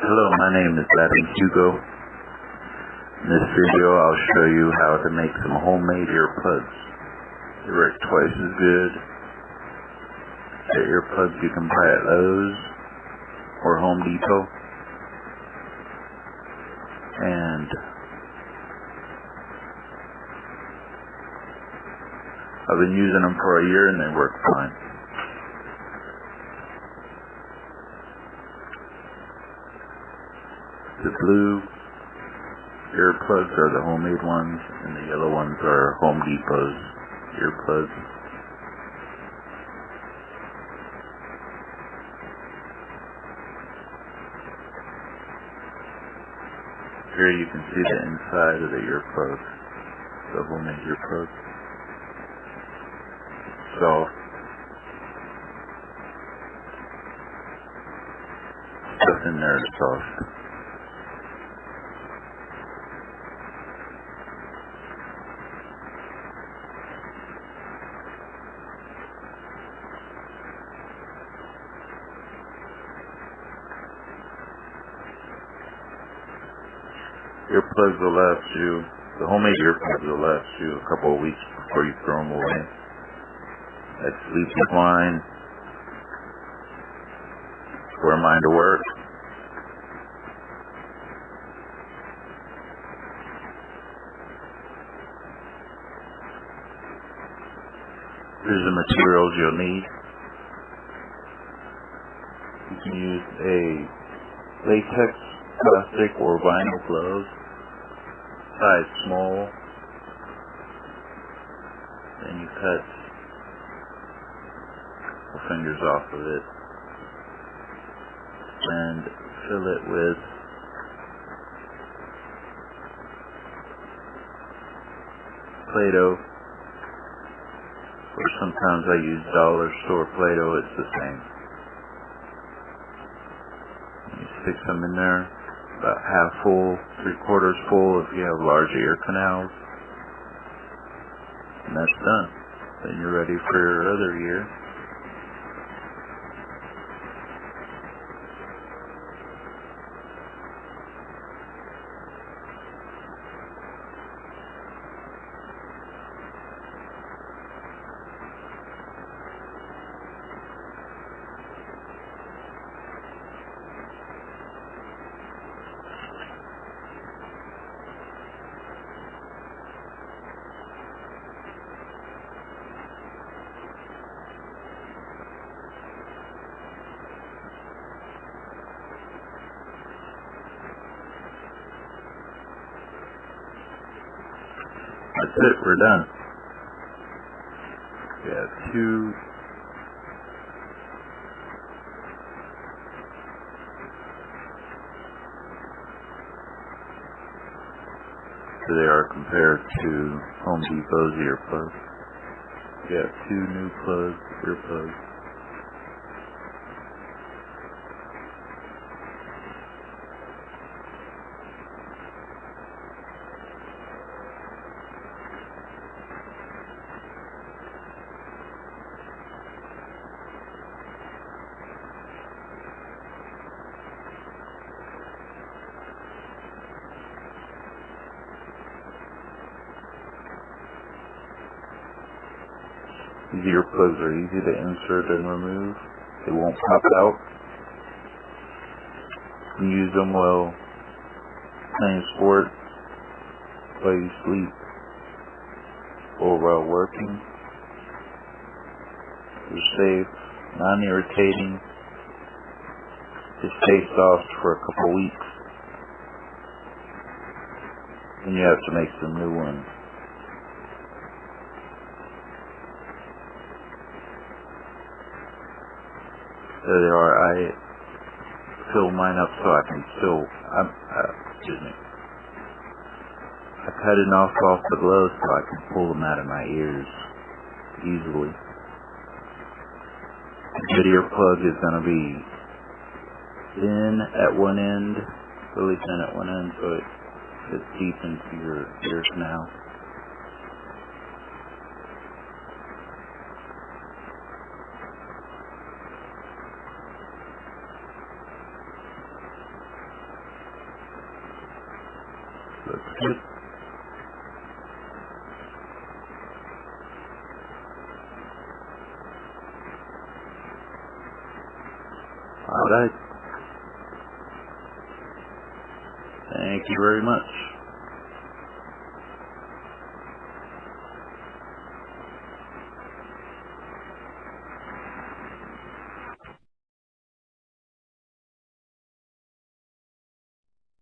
Hello, my name is Adam Hugo. In this video, I'll show you how to make some homemade earplugs. They work twice as good. The earplugs you can buy at Lowe's or Home Depot. And I've been using them for a year and they work fine. The blue earplugs are the homemade ones, and the yellow ones are Home Depot's earplugs. Here you can see the inside of the earplug, the homemade earplug. Soft. Stuff in there is soft. Earplugs will last you, the homemade earplugs will last you a couple of weeks before you throw them away. That's Sleepy Twine. Wear mine to work. Here's the materials you'll need. You can use a latex, plastic, or vinyl gloves, size small. Then you cut the fingers off of it and fill it with Play-Doh, or sometimes I use dollar store Play-Doh. It's the same. You stick them in there, about half full, 3/4 full if you have large ear canals, and that's done. Then you're ready for your other ear. That's it, we're done. We have two so they are compared to Home Depot's earplugs. We have two new earplugs. These earplugs are easy to insert and remove. They won't pop out. You can use them while playing sports, while you sleep, or while working. They're safe, non-irritating. They stay soft for a couple weeks. Then you have to make some new ones. There they are. I fill mine up so I can excuse me. I cut enough off the gloves so I can pull them out of my ears easily. The good earplug is going to be thin at one end, really thin at one end, so it fits deep into your ear canal. Looks good. Alright. Thank you very much.